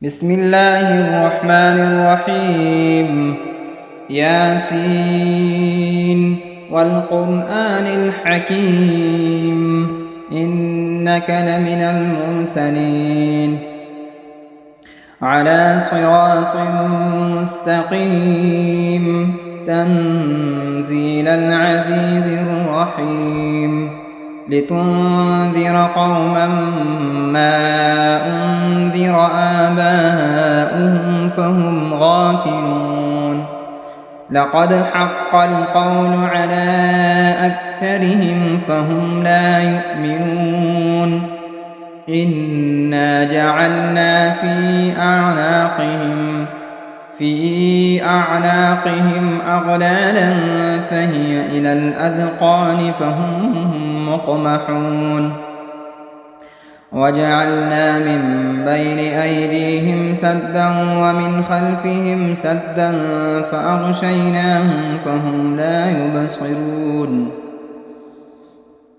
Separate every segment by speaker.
Speaker 1: بسم الله الرحمن الرحيم. ياسين والقرآن الحكيم إنك لمن المرسلين على صراط مستقيم تنزيل العزيز الرحيم لتنذر قوما ما أنذر آباؤهم فهم غافلون لقد حق القول على أكثرهم فهم لا يؤمنون إنا جعلنا في أعناقهم أغلالا فهي إلى الأذقان فهم مقمحون وجعلنا من بين أيديهم سدا ومن خلفهم سدا فأغشيناهم فهم لا يبصرون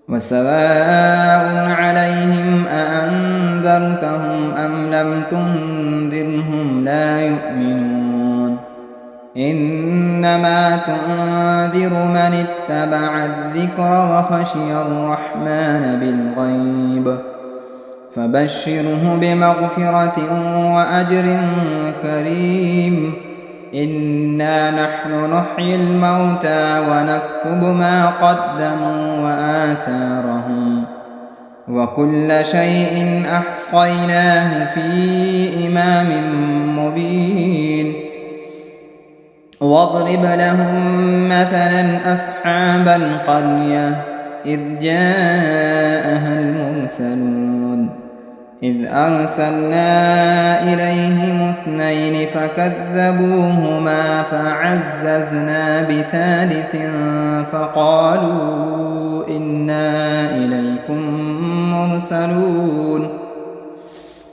Speaker 1: وسواء عليهم أأنذرتهم أم لم تنذرهم لا يؤمنون إنما تنذر من اتبع الذكر وخشي الرحمن بالغيب فبشره بمغفرة وأجر كريم إنا نحن نحيي الموتى ونكتب ما قدموا وآثارهم وكل شيء أحصيناه في إمام مبين واضرب لهم مثلا أصحاب القرية إذ جاءها المرسلون إذ أرسلنا إليهم 2 فكذبوهما فعززنا بثالث فقالوا إنا إليكم مرسلون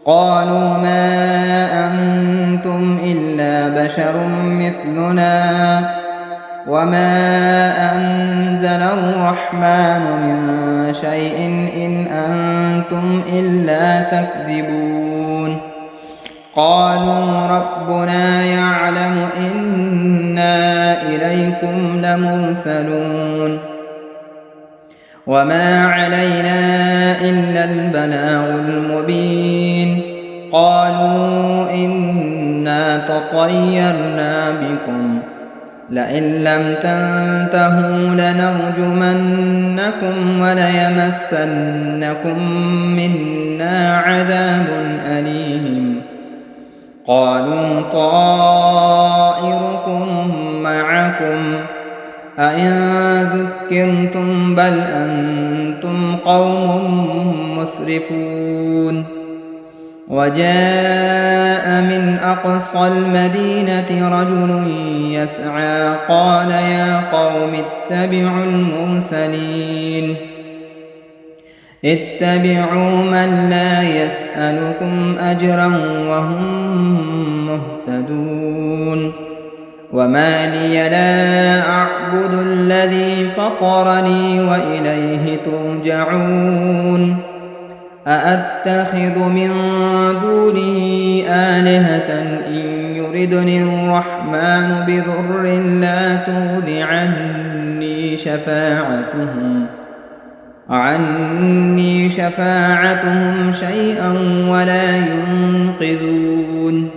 Speaker 1: قالوا ما أنتم إلا بشر مثلنا وما أنزل الرحمن من شيء إن أنتم إلا تكذبون قالوا ربنا يعلم إنا إليكم لمرسلون وما علينا إلا البلاغ المبين قالوا إنا تطيرنا بكم لئن لم تنتهوا لنرجمنكم وليمسنكم منا عذاب أليم قالوا طائركم معكم أئن ذكرتم بل أنتم قوم مسرفون وجاء من أقصى المدينة رجل يسعى قال يا قوم اتبعوا المرسلين اتبعوا من لا يسألكم أجرا وهم مهتدون وما لي لا أعبد الذي فطرني وإليه ترجعون أأتخذ من دونه آلهة إن يردني الرحمن بضر لا تغن عني شفاعتهم شيئا ولا ينقذون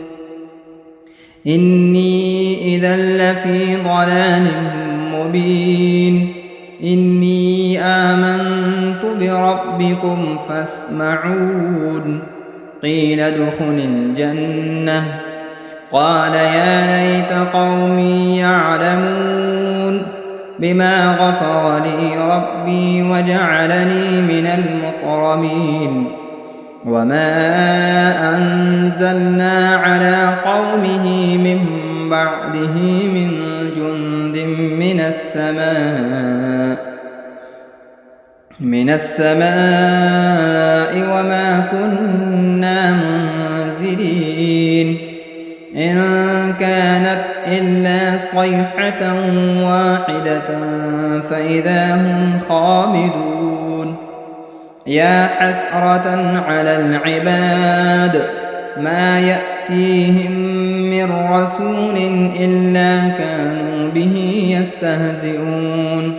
Speaker 1: إني إذا لفي ضلال مبين إني آمنت بربكم فاسمعون قيل ادخل الجنة قال يا ليت قومي يعلمون بما غفر لي ربي وجعلني من المكرمين وما أنزلنا على قومه من بعده من جند من السماء وما كنا منزلين إن كانت إلا صيحة واحدة فإذا هم خامدون يا حسرة على العباد ما يأتون يأتيهم من رسول إلا كانوا به يستهزئون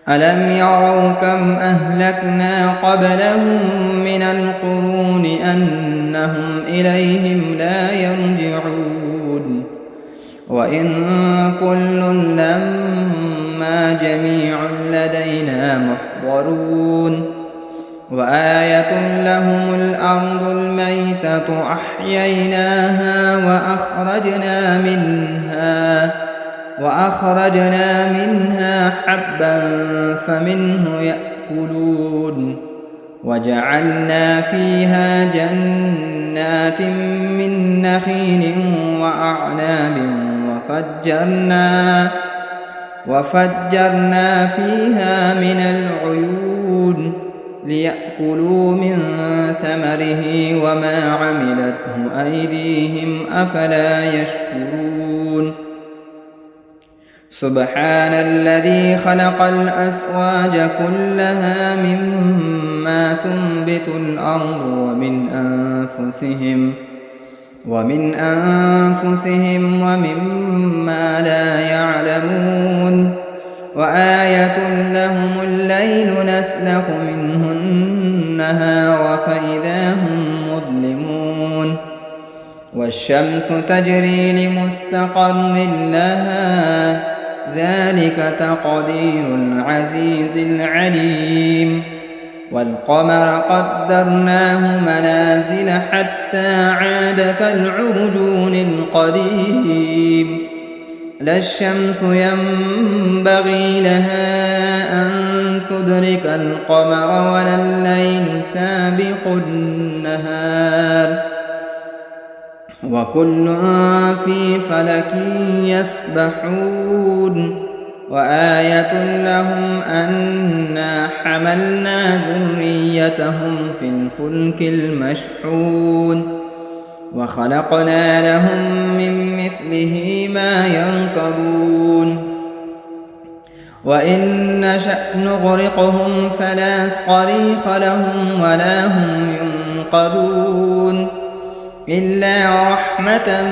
Speaker 1: ألم يروا كم أهلكنا قبلهم من القرون أنهم إليهم لا يرجعون وإن كل لما جميع لدينا محضرون وآية لهم الأرض الميتة أحييناها وأخرجنا منها حبا فمنه يأكلون وجعلنا فيها جنات من نخيل وأعناب وفجرنا فيها من العيون ليأكلوا من ثمره وما عملته أيديهم أفلا يشكرون سبحان الذي خلق الأزواج كلها مما تنبت الأرض ومن أنفسهم ومما لا يعلمون وآية لهم الليل نسلخ منه النهار فإذا هم مظلمون والشمس تجري لمستقر لها ذلك تقدير العزيز العليم والقمر قدرناه منازل حتى عاد كالعرجون القديم لا الشمس ينبغي لها أن تدرك القمر ولا الليل سابق النهار وكل في فلك يسبحون وآية لهم أنا حملنا ذريتهم في الفلك المشحون وخلقنا لهم من مثله ما يركبون وإن نشأ نغرقهم فلا صريخ لهم ولا هم ينقذون إلا رحمة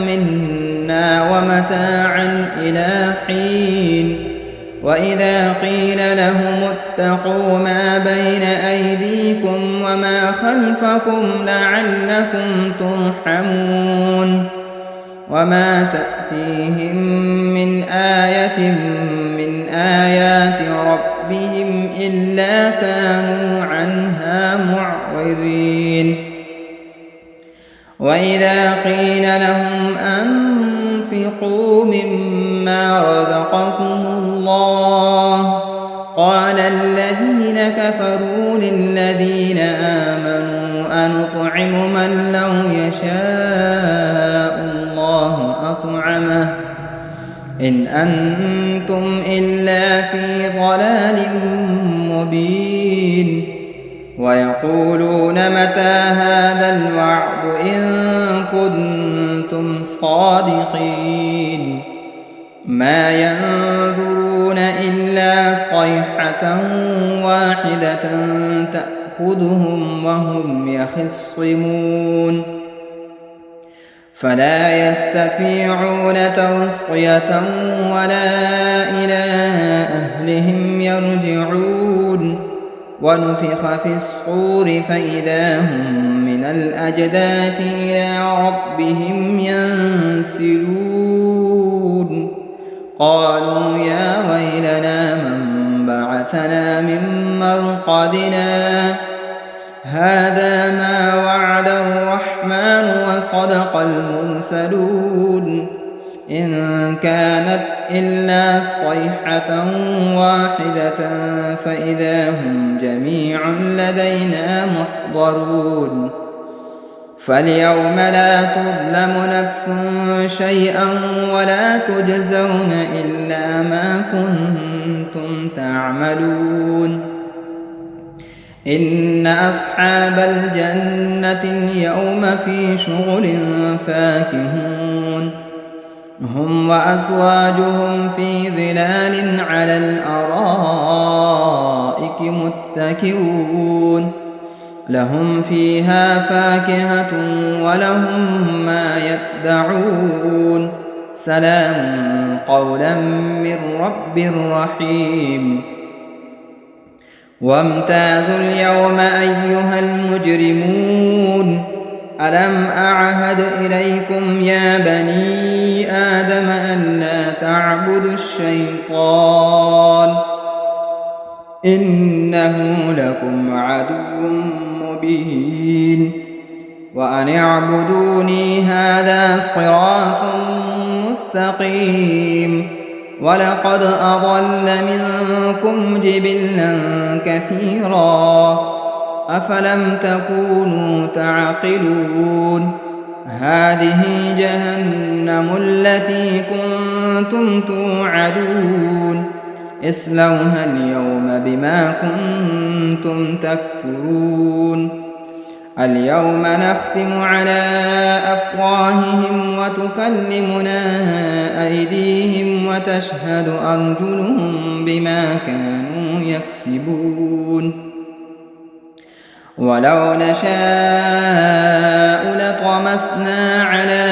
Speaker 1: منا ومتاعا إلى حين وإذا قيل لهم اتقوا ما بين أيديكم وما خلفكم لعلكم ترحمون وما تأتيهم من آية من آيات ربهم إلا كانوا عنها معرضين وإذا قيل لهم أنفقوا مما رزقكم الله قال الذين كفروا للذين آمنوا أنطعم من لو يشاء الله أطعمه إن أنتم إلا في ضلال مبين ويقولون متى هذا الوعد إن كنتم صادقين ما ينظرون إلا صيحة واحدة تأخذهم وهم يخصمون فلا يستطيعون توصية ولا إلى أهلهم يرجعون ونفخ في الصور فإذا هم من الأجداث إلى ربهم ينسلون قالوا يا ويلنا من بعثنا من مرقدنا هذا ما وعد الرحمن وصدق المرسلون إن كانت إلا صيحة واحدة فإذا هم جميع لدينا محضرون فاليوم لا تظلم نفس شيئا ولا تجزون إلا ما كنتم تعملون إن أصحاب الجنة اليوم في شغل فاكهون هم وأزواجهم في ظلال على الأرائك متكئون لهم فيها فاكهة ولهم ما يدعون سلام قولا من رب رحيم وامتازوا اليوم أيها المجرمون ألم أعهد إليكم يا بني آدم أن لا تعبدوا الشيطان إنه لكم عدو مبين وأن اعبدوني هذا صراط مستقيم ولقد أضل منكم جبلا كثيرا أفلم تكونوا تعقلون هذه جهنم التي كنتم توعدون اصلوها اليوم بما كنتم تكفرون اليوم نختم على أفواههم وتكلمنا أيديهم وتشهد أرجلهم بما كانوا يكسبون ولو نشاء لطمسنا على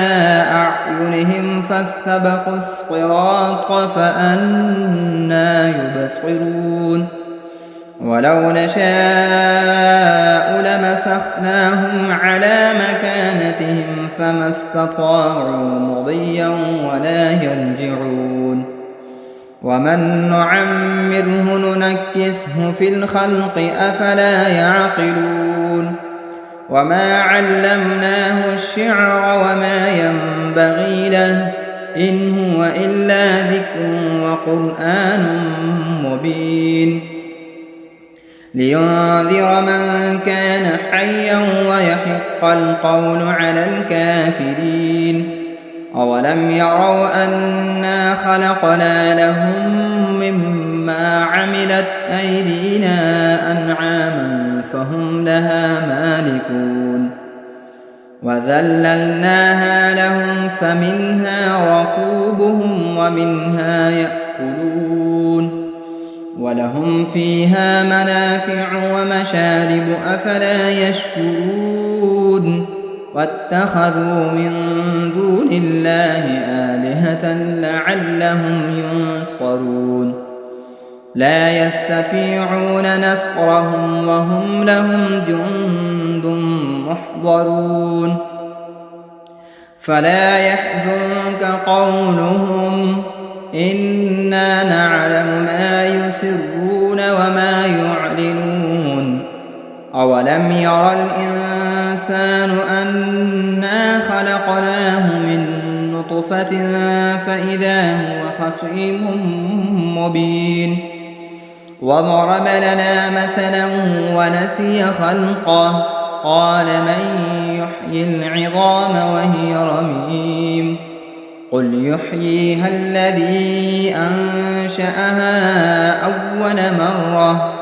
Speaker 1: أعينهم فاستبقوا الصراط فأنى يبصرون ولو نشاء لمسخناهم على مكانتهم فما استطاعوا مضيا ولا يرجعون ومن نعمره ننكسه في الخلق أفلا يعقلون وما علمناه الشعر وما ينبغي له إن هو إلا ذكر وقرآن مبين لينذر من كان حيا ويحق القول على الكافرين أولم يروا أنا خلقنا لهم مما عملت أيدينا أنعاما فهم لها مالكون وذللناها لهم فمنها ركوبهم ومنها يأكلون ولهم فيها منافع ومشارب أفلا يشكرون واتخذوا من دون الله آلهة لعلهم ينصرون لا يستطيعون نصرهم وهم لهم جند محضرون فلا يحزنك قولهم إنا نعلم ما يسرون وما يعلنون أولم ير الإنسان أنا خلقناه من نطفة فإذا هو خصيم مبين وضرب لنا مثلا ونسي خلقه قال من يحيي العظام وهي رميم قل يحييها الذي أنشأها أول مرة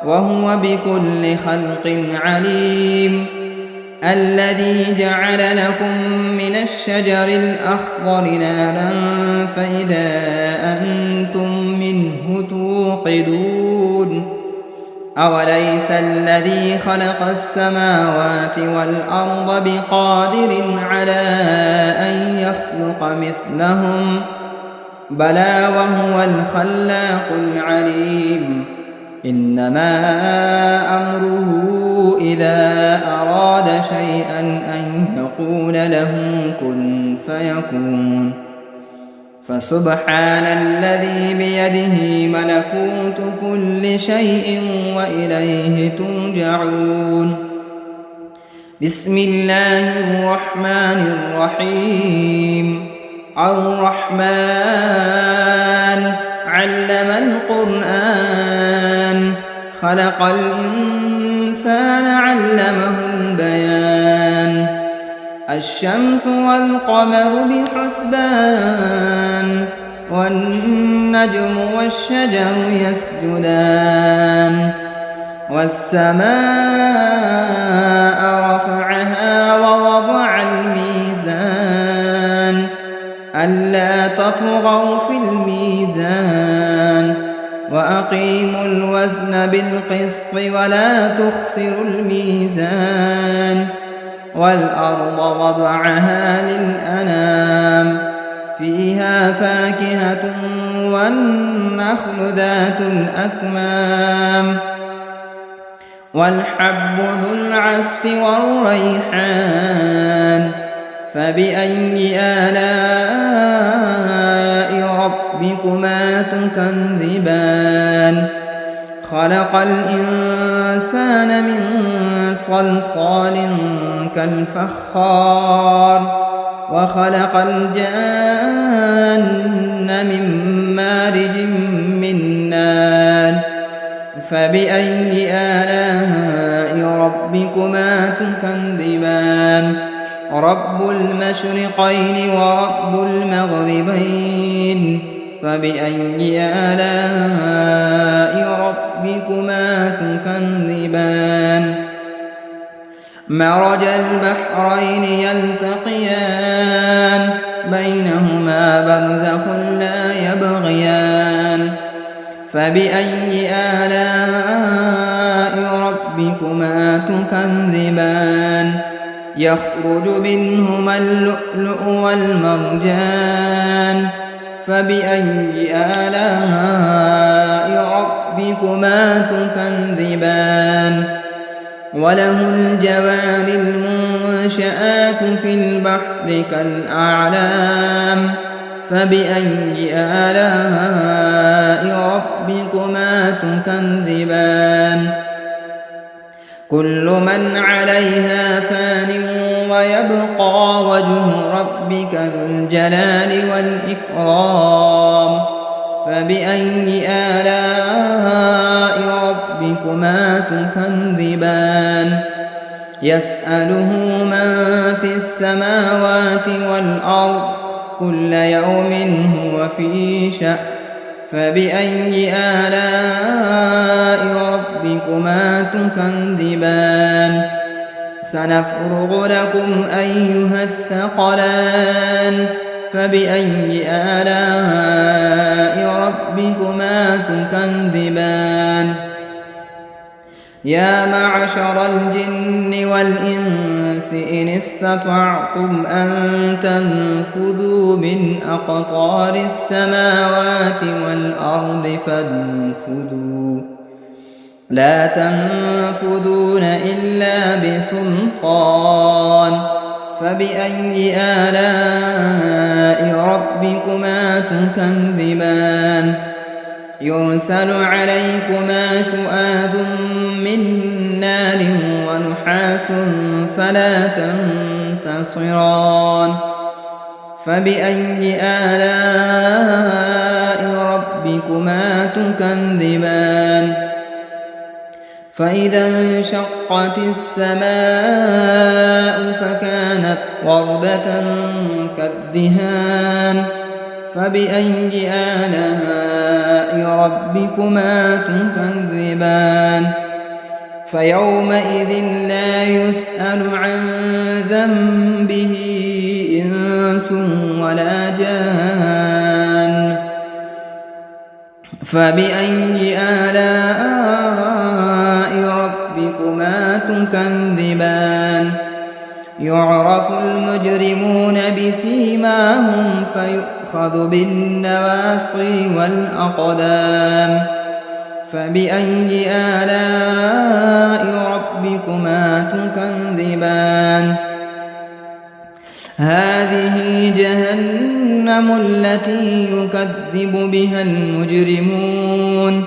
Speaker 1: وهو بكل خلق عليم الذي جعل لكم من الشجر الأخضر نارا فإذا أنتم منه توقدون أوليس الذي خلق السماوات والأرض بقادر على أن يخلق مثلهم بلى وهو الخلاق العليم إنما أمره إذا أراد شيئا أن يقول له كن فيكون فسبحان الذي بيده ملكوت كل شيء وإليه ترجعون بسم الله الرحمن الرحيم الرحمن علم القرآن خلق الإنسان علمه البيان الشمس والقمر بحسبان والنجم والشجر يسجدان والسماء رفعها ووضع الميزان ألا تطغوا في الميزان وأقيموا الوزن بالقسط ولا تخسروا الميزان والأرض وضعها للأنام فيها فاكهة والنخل ذات الأكمام والحب ذو العصف والريحان فبأي آلاء ربكما تكذبان خلق الإنسان من صلصال كالفخار وخلق الجان من مارج من نار فبأي آلاء ربكما تكذبان رب المشرقين ورب المغربين فبأي آلاء ربكما تكذبان مرج البحرين يلتقيان بينهما برزخ لا يبغيان فبأي آلاء ربكما تكذبان يخرج منهما اللؤلؤ والمرجان فبأي آلاء ربكما تكذبان وله الجوار المنشآت في البحر كالأعلام فبأي آلاء ربكما تكذبان كل من عليها فان ويبقى وجه ربك ذو الجلال والإكرام فبأي آلاء ربكما تكذبان يسأله من في السماوات والأرض كل يوم هو في شأن فبأي آلاء ربكما تكذبان سنفرغ لكم أيها الثقلان فبأي آلاء ربكما تكذبان يا معشر الجن والإنس إن استطعتم أن تنفذوا من أقطار السماوات والأرض فانفذوا لا تنفذون إلا بسلطان فبأي آلاء ربكما تكذبان يرسل عليكما شؤاد من نار ونحاس فلا تنتصران فبأي آلاء ربكما تكذبان فإذا انشقت السماء فكانت وردة كالدهان فبأي آلاء ربكما تكذبان فيومئذ لا يسأل عن ذنبه إنس ولا جان فبأي آلاء ربكما تكذبان يعرف المجرمون بسيماهم فيؤخذ بالنواصي والأقدام فبأي آلاء ربكما تكذبان هذه جهنم التي يكذب بها المجرمون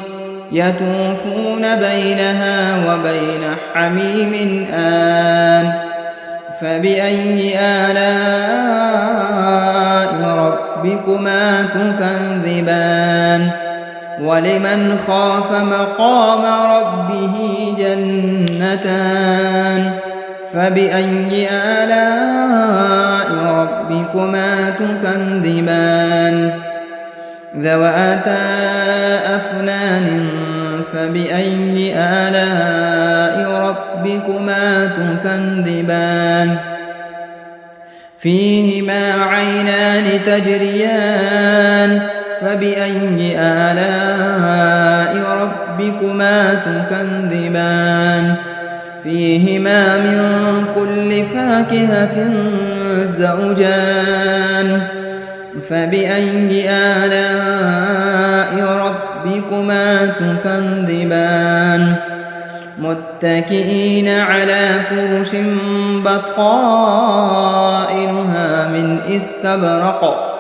Speaker 1: يطوفون بينها وبين حميم آن فبأي آلاء ربكما تكذبان ولمن خاف مقام ربه جنتان فبأي آلاء ربكما تكذبان ذواتا أفنان فبأي آلاء ربكما تكذبان فيهما عينان تجريان فبأي آلاء ربكما تكذبان فيهما من كل فاكهة زوجان فبأي آلاء ربكما تكذبان متكئين على فرش بطائنها من استبرق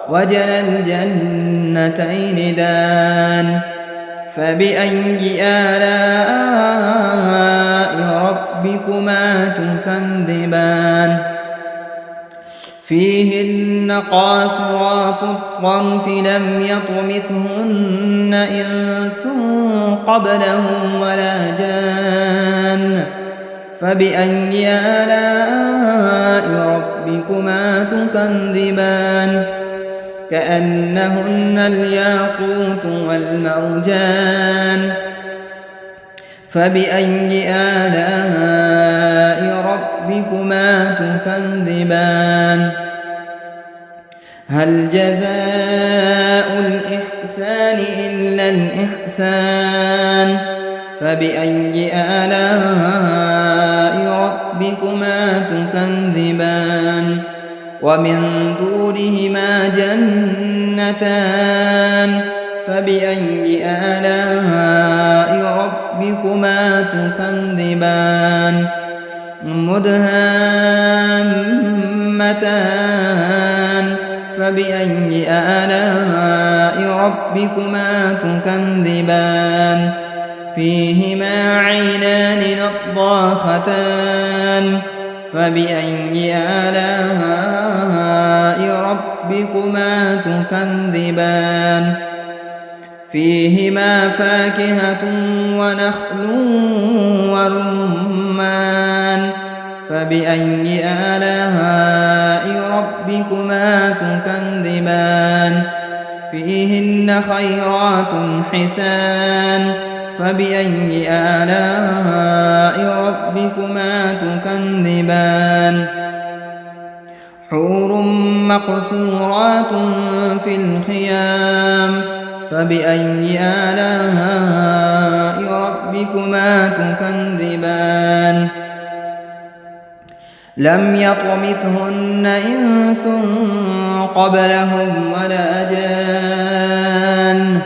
Speaker 1: وجنى الجنتين دان فبأي آلاء ربكما تكذبان فيهن قاصرات الطرف لم يطمثهن إنس قبلهم ولا جان فبأي آلاء ربكما تكذبان كأنهن الياقوت والمرجان فبأي آلاء ربكما تكذبان هل جزاء الإحسان إلا الإحسان فبأي آلاء ربكما تكذبان ومن دونهما جنتان فبأي آلاء ربكما تكذبان مدهامتان فبأي آلاء ربكما تكذبان فيهما عينان نضاختان فبأي آلاء ربكما تكذبان فيهما فاكهة ونخل ورمان فبأي آلاء ربكما تكذبان فيهن خيرات حسان فبأي آلاء ربكما تكذبان حور مقصورات في الخيام فبأي آلاء ربكما تكذبان لم يطمثهن إنس قبلهم ولا جان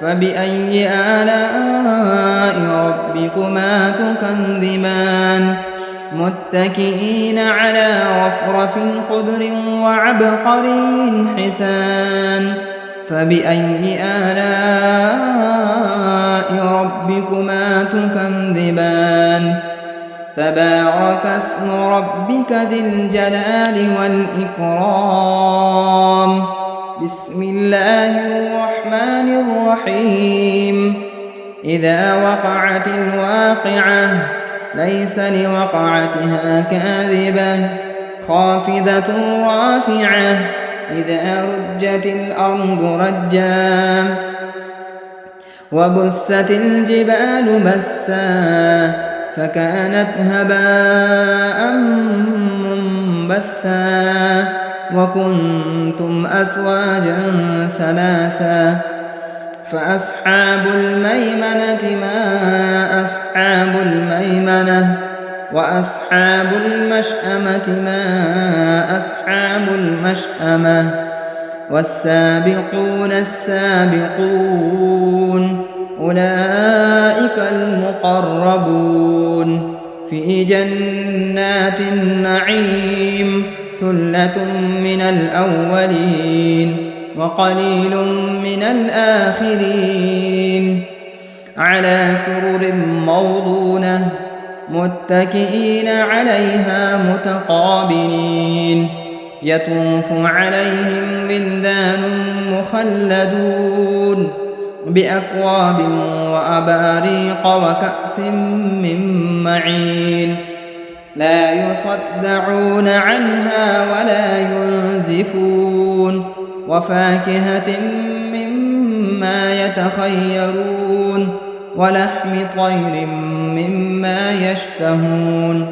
Speaker 1: فبأي آلاء ربكما تكذبان متكئين على رفرف خضر وعبقري حسان فبأي آلاء ربكما تكذبان تبارك اسم ربك ذي الجلال والإكرام بسم الله الرحمن الرحيم إذا وقعت الواقعة ليس لوقعتها كاذبة خافضة رافعة إذا رجت الأرض رجا وبست الجبال بسا فكانت هباء منبثا وكنتم أزواجا ثلاثا فأصحاب الميمنة ما أصحاب الميمنة وأصحاب المشأمة ما أصحاب المشأمة والسابقون السابقون أولئك المقربون في جنات النعيم ثلة من الأولين وقليل من الآخرين على سرر موضونة متكئين عليها متقابلين يطوف عليهم ولدان مخلدون بأكواب وأباريق وكأس من معين لا يصدعون عنها ولا ينزفون وفاكهة مما يتخيرون ولحم طير مما يشتهون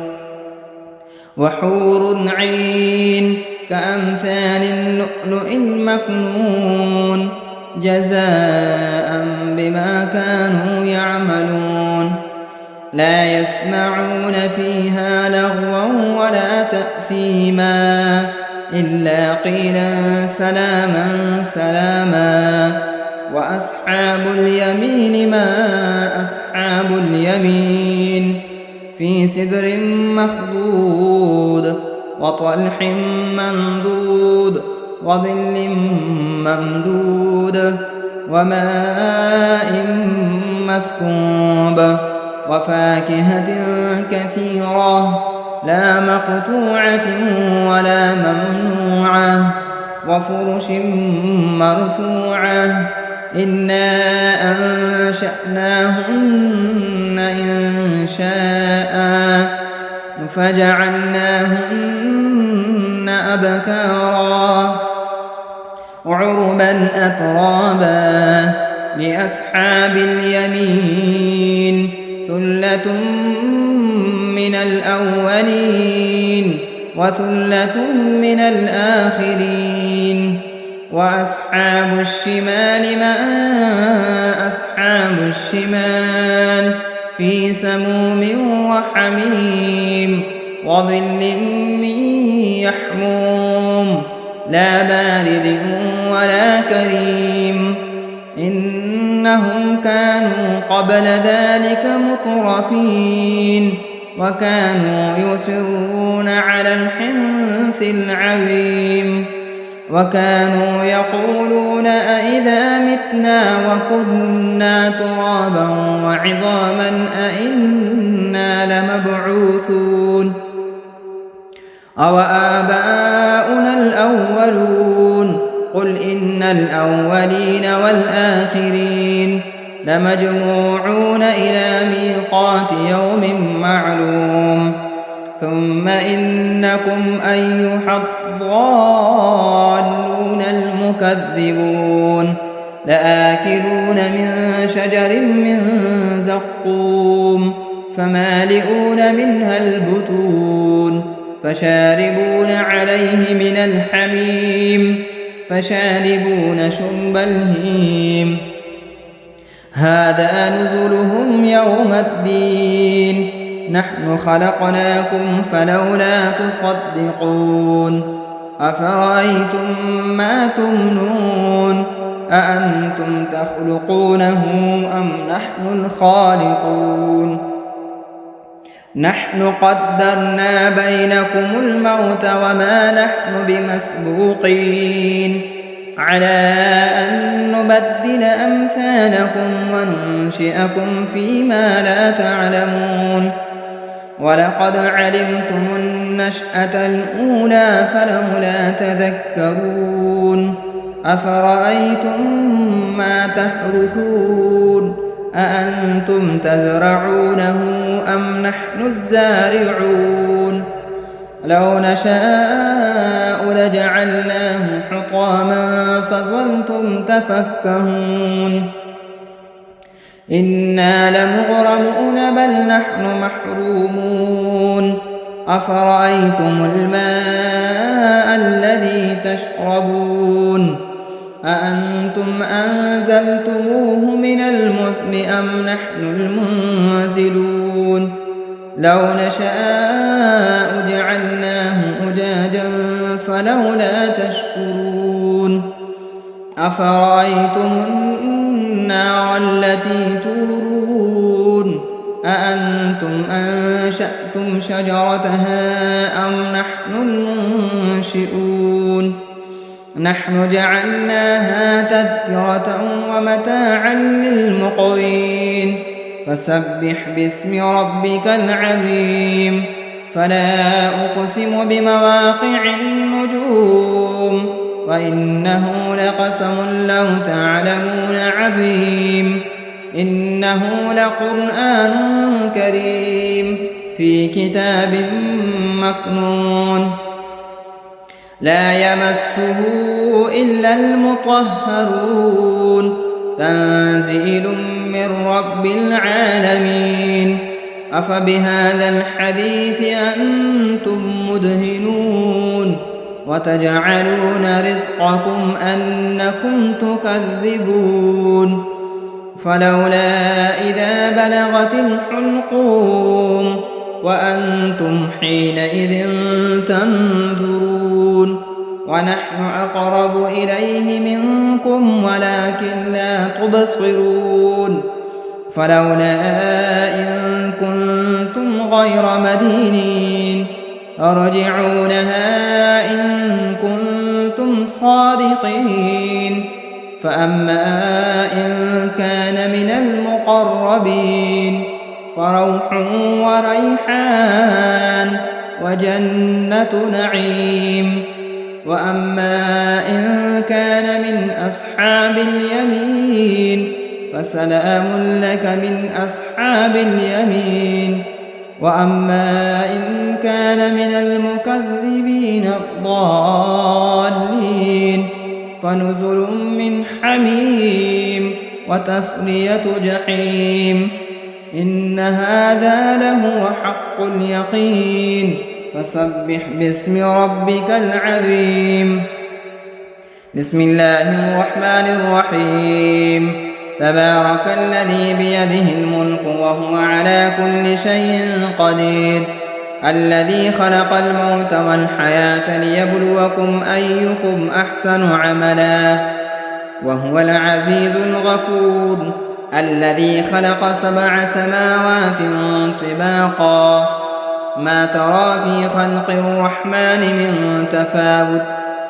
Speaker 1: وحور عين كأمثال اللؤلؤ المكنون جزاء بما كانوا يعملون لا يسمعون فيها لغوا ولا تأثيما إلا قيلا سلاما سلاما. وأصحاب اليمين ما أصحاب اليمين في سدر مخضود وطلح منضود وظل ممدود وماء مسكوب وفاكهة كثيرة لا مقطوعة ولا ممنوعة وفرش مرفوعة إنا أنشأناهن إنشاء فجعلناهن أبكارا عربا أترابا لأصحاب اليمين ثلة من الأولين وثلة من الآخرين. وأصحاب الشمال ما أصحاب الشمال في سموم وحميم وظل من يحموم لا بارد ولا كريم إنهم كانوا قبل ذلك مترفين وكانوا يصرون على الحنث العظيم وكانوا يقولون أئذا متنا وكنا ترابا وعظاما أئنا لمبعوثون أو آباؤنا الأولون قل إن الأولين والآخرين لمجموعون إلى ميقات يوم معلوم ثم إنكم أيها الضالون المكذبون لآكلون من شجر من زقوم فمالئون منها البطون فشاربون عليه من الحميم فشاربون شرب الهيم هذا نزلهم يوم الدين نحن خلقناكم فلولا تصدقون أفرأيتم ما تمنون أأنتم تخلقونه أم نحن الخالقون نحن قدرنا بينكم الموت وما نحن بمسبوقين على أن نبدل أمثالكم وننشئكم فيما لا تعلمون ولقد علمتم النشأة الأولى فلولا تذكرون أفرأيتم ما تحرثون أأنتم تزرعونه أم نحن الزارعون لو نشاء لجعلناه حطاما فظلتم تفكهون إنا لمغرمون بل نحن محرومون أفرأيتم الماء الذي تشربون أأنتم أنزلتموه من المزن أم نحن المنزلون لو نشاء جعلناه أجاجا فلولا تشكرون أفرأيتم النار التي تورون أأنتم أنشأتم شجرتها أم نحن المنشئون نحن جعلناها تذكرة ومتاعا للمقوين فسبح باسم ربك العظيم فلا أقسم بمواقع النجوم وإنه لقسم لو تعلمون عظيم إنه لقرآن كريم في كتاب مكنون لا يمسه إلا المطهرون تنزيل من رب العالمين أفبهذا الحديث أنتم مدهنون وتجعلون رزقكم أنكم تكذبون فلولا إذا بلغت الحلقوم وأنتم حينئذ تنظرون ونحن أقرب إليه منكم ولكن لا تبصرون فلولا إن كنتم غير مدينين ارجعونها إن كنتم صادقين فأما إن كان من المقربين فروح وريحان وجنة نعيم وأما إن كان من أصحاب اليمين فسلام لك من أصحاب اليمين وأما إن كان من المكذبين الضالين فنزل من حميم وتصلية جحيم إن هذا لهو حق اليقين فسبح باسم ربك العظيم بسم الله الرحمن الرحيم تبارك الذي بيده الملك وهو على كل شيء قدير الذي خلق الموت والحياة ليبلوكم أيكم أحسن عملا وهو العزيز الغفور الذي خلق 7 سماوات طباقا ما ترى في خلق الرحمن من تفاوت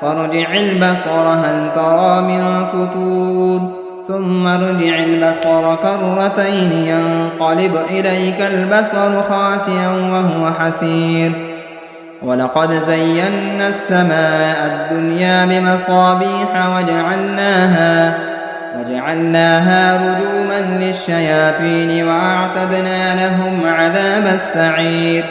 Speaker 1: فارجع البصر هل ترى من فتور ثم ارجع البصر كرتين ينقلب إليك البصر خاسئا وهو حسير ولقد زينا السماء الدنيا بمصابيح وجعلناها رجوما للشياطين وأعتدنا لهم عذاب السعير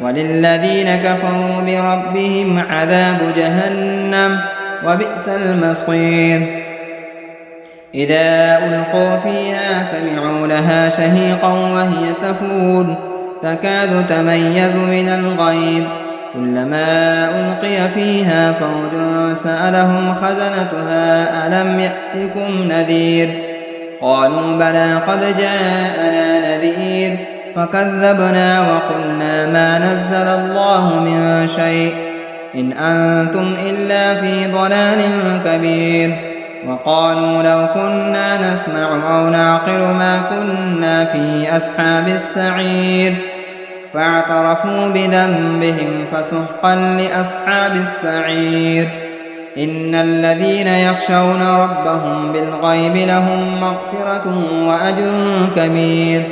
Speaker 1: وللذين كفروا بربهم عذاب جهنم وبئس المصير إذا ألقوا فيها سمعوا لها شهيقا وهي تفور تكاد تميز من الغيظ كلما ألقي فيها فوج سألهم خزنتها ألم يأتكم نذير قالوا بلى قد جاءنا نذير فكذبنا وقلنا ما نزل الله من شيء إن أنتم إلا في ضلال كبير وقالوا لو كنا نسمع أو نعقل ما كنا في أصحاب السعير فاعترفوا بذنبهم فسحقا لأصحاب السعير إن الذين يخشون ربهم بالغيب لهم مغفرة وأجر كبير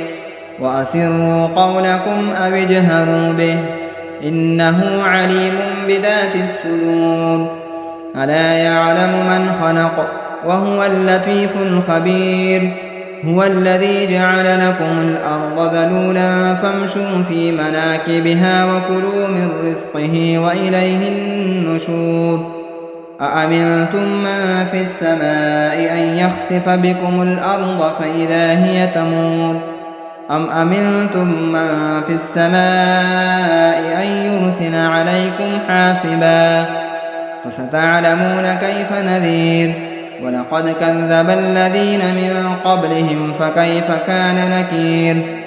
Speaker 1: وأسروا قولكم أو اجهروا به إنه عليم بذات الصدور ألا يعلم من خلق وهو اللطيف الخبير هو الذي جعل لكم الأرض ذلولا فامشوا في مناكبها وكلوا من رزقه وإليه النشور أأمنتم من في السماء أن يخسف بكم الأرض فإذا هي تمور أم أمنتم من في السماء أن يرسل عليكم حاصبا فستعلمون كيف نذير ولقد كذب الذين من قبلهم فكيف كان نكير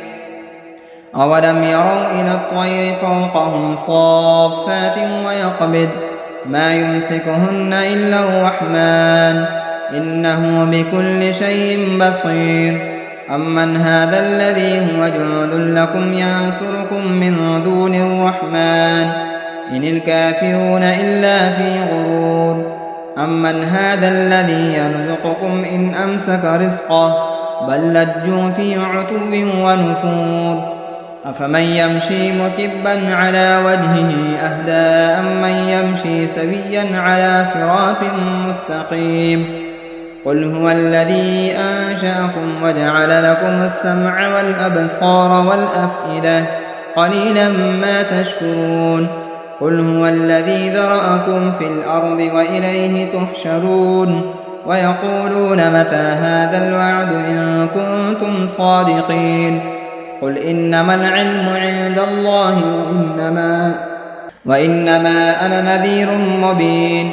Speaker 1: أولم يروا إلى الطير فوقهم صافات ويقبض ما يمسكهن إلا الرحمن إنه بكل شيء بصير أمن هذا الذي هو جند لكم ينصركم من دون الرحمن إن الكافرون إلا في غرور أمن هذا الذي يرزقكم إن أمسك رزقه بل لجوا في عتو ونفور أفمن يمشي مكبا على وجهه أهدى أمن يمشي سويا على صراط مستقيم قل هو الذي أنشأكم وجعل لكم السمع والأبصار والأفئدة قليلا ما تشكرون قل هو الذي ذرأكم في الأرض وإليه تحشرون ويقولون متى هذا الوعد إن كنتم صادقين قل إنما العلم عند الله وإنما أنا نذير مبين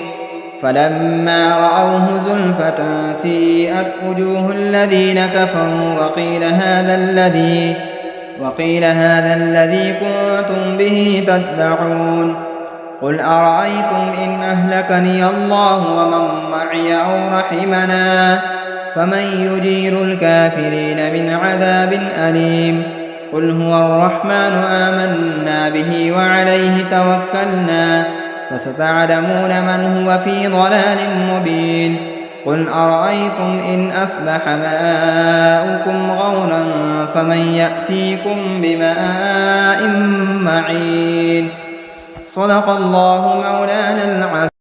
Speaker 1: فلما رأوه زلفة سيئت وجوه الذين كفروا وقيل هذا الذي كنتم به تدعون قل أرأيتم إن أهلكني الله ومن معي أو رحمنا فمن يجير الكافرين من عذاب أليم قل هو الرحمن آمنا به وعليه توكلنا فستعلمون من هو في ضلال مبين قل أرأيتم إن أصبح ماؤكم غورا فمن يأتيكم بماء معين صدق الله مولانا العظيم.